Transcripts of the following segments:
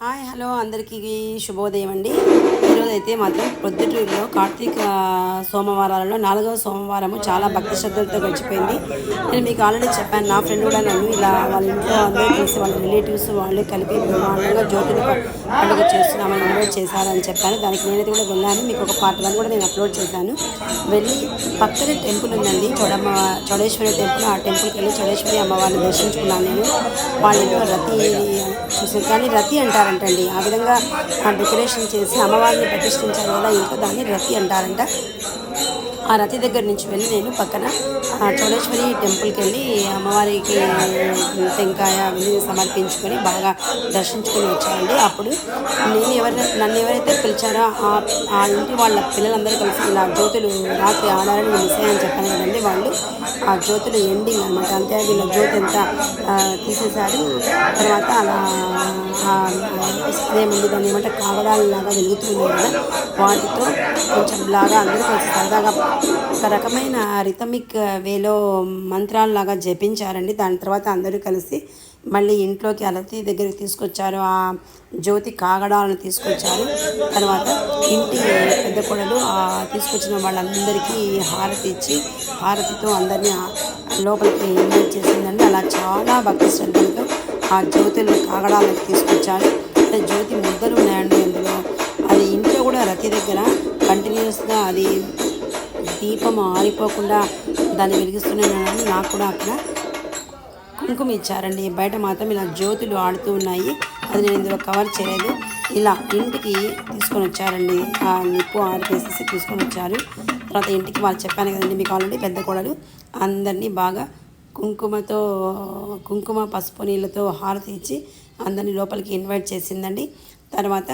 Hi hello అందరికీ శుభోదయం అండి. ఈరోజైతే మాత్రం ప్రొద్దుటూరులో కార్తీక సోమవారాలలో 4వ సోమవారము చాలా భక్తి శ్రద్ధలతో గడిచిపోయింది. నేను మీకు ఆల్రెడీ చెప్పాను, నా ఫ్రెండ్ కూడా నన్ను ఇలా వాళ్ళ ఇంట్లో అందరూ కలిసి వాళ్ళ రిలేటివ్స్ వాళ్ళు కలిపి బ్రహ్మాండంగా జ్యోతులు పండుగ చేస్తున్నామని ఇన్వైట్ చేశారని చెప్పాను. దానికి నేనైతే కూడా వెళ్ళాను. మీకు ఒక పార్ట్ 1 కూడా నేను అప్లోడ్ చేశాను. వెళ్ళి పక్కనే టెంపుల్ ఉందండి, చౌడేశ్వరి టెంపుల్. ఆ టెంపుల్కి వెళ్ళి చౌడేశ్వరి అమ్మవారిని దర్శించుకున్నాను. నేను వాళ్ళ ఇంట్లో రతి చూసాను, కానీ రతి అంటారంటండి. ఆ విధంగా డెకరేషన్ చేసి అమ్మవారిని ప్రతిష్ఠించారు కదా, ఇంట్లో దాన్ని రతి అంటారంట. ఆ రతి దగ్గర నుంచి వెళ్ళి నేను పక్కన చౌడేశ్వరి టెంపుల్కి వెళ్ళి అమ్మవారికి టెంకాయ అవి సమర్పించుకొని బాగా దర్శించుకొని వచ్చానండి. అప్పుడు నన్ను ఎవరైతే పిలిచారో ఆ ఇంటి వాళ్ళ పిల్లలందరూ కలిసి ఇలా జ్యోతులు రాత్రి ఆడాలని మిస్ అయ్యని చెప్పాను కదండి. వాళ్ళు ఆ జ్యోతులు ఎండింగ్ అనమాట, అంతే వీళ్ళ జ్యోతి అంతా తీసేశారు. తర్వాత అలా అదేమండి దాన్ని ఏమంటే కాగడాలలాగా వెలుగుతున్నాయి కదా, వాటితో కొంచెం లాగా అందరూ కొంచెం సరదాగా ఒక రకమైన రిథమిక్ వేలో మంత్రాలలాగా జపించారండి. దాని తర్వాత అందరూ కలిసి మళ్ళీ ఇంట్లోకి అలతి దగ్గరికి తీసుకొచ్చారు. ఆ జ్యోతి కాగడాలను తీసుకొచ్చారు. తర్వాత ఇంటి పెద్ద కొడలు తీసుకొచ్చిన వాళ్ళందరికీ హారతి ఇచ్చి హారతితో అందరినీ లోపలికి ఇన్వైట్ చేసిందండి. అలా చాలా భక్తి శ్రద్ధలతో ఆ జ్యోతులు కాగడాలకు తీసుకొచ్చారు. అంటే జ్యోతి ముద్దలు ఉన్నాయండి అందులో. అది ఇంట్లో కూడా రతి దగ్గర కంటిన్యూస్గా అది దీపం ఆరిపోకుండా దాన్ని వెలిగిస్తున్నాను. నాకు కూడా అక్కడ కుంకుమ ఇచ్చారండి. బయట మాత్రం ఇలా జ్యోతులు ఆడుతూ ఉన్నాయి. అది నేను ఇందులో కవర్ చేయలేదు. ఇలా ఇంటికి తీసుకొని వచ్చారండి, ఆ నిప్పు ఆరిపేసేసి తీసుకొని వచ్చారు. తర్వాత ఇంటికి వాళ్ళు చెప్పాను కదండి మీకు ఆల్రెడీ, పెద్ద కోడలు అందరినీ బాగా కుంకుమ పసుపు నీళ్ళతో హారతి ఇచ్చి అందరినీ లోపలికి ఇన్వైట్ చేసిందండి. తర్వాత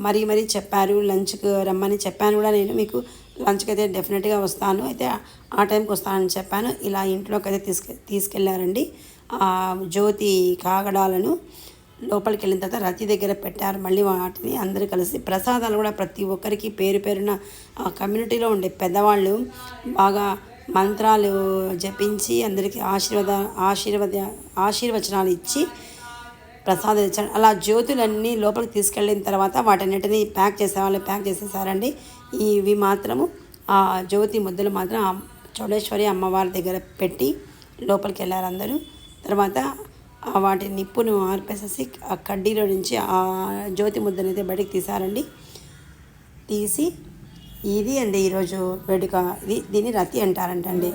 మరీ చెప్పారు లంచ్కి రమ్మని చెప్పాను కూడా. నేను మీకు లంచ్కి అయితే డెఫినెట్గా వస్తాను, అయితే ఆ టైంకి వస్తానని చెప్పాను. ఇలా ఇంట్లోకి అయితే తీసుకెళ్ళారండి. జ్యోతి కాగడాలను లోపలికి వెళ్ళిన తర్వాత రతి దగ్గర పెట్టారు. మళ్ళీ వాటిని అందరూ కలిసి ప్రసాదాలు కూడా ప్రతి ఒక్కరికి పేరున ఆ కమ్యూనిటీలో ఉండే పెద్దవాళ్ళు బాగా మంత్రాలు జపించి అందరికీ ఆశీర్వచనాలు ఇచ్చి ప్రసాదం ఇచ్చారు. అలా జ్యోతులన్నీ లోపలికి తీసుకెళ్ళిన తర్వాత వాటన్నిటిని ప్యాక్ చేసేసారండి. ఇవి మాత్రము ఆ జ్యోతి ముద్దలు మాత్రం చౌడేశ్వరి అమ్మవారి దగ్గర పెట్టి లోపలికి వెళ్ళారు అందరూ. తర్వాత వాటి నిప్పును ఆర్పేసేసి ఆ కడ్డీలో నుంచి ఆ జ్యోతి ముద్దను అయితే బయటికి తీసారండి. తీసి ఇది అండి ఈరోజు వేడుక. దీన్ని రతి అంటారంటండి.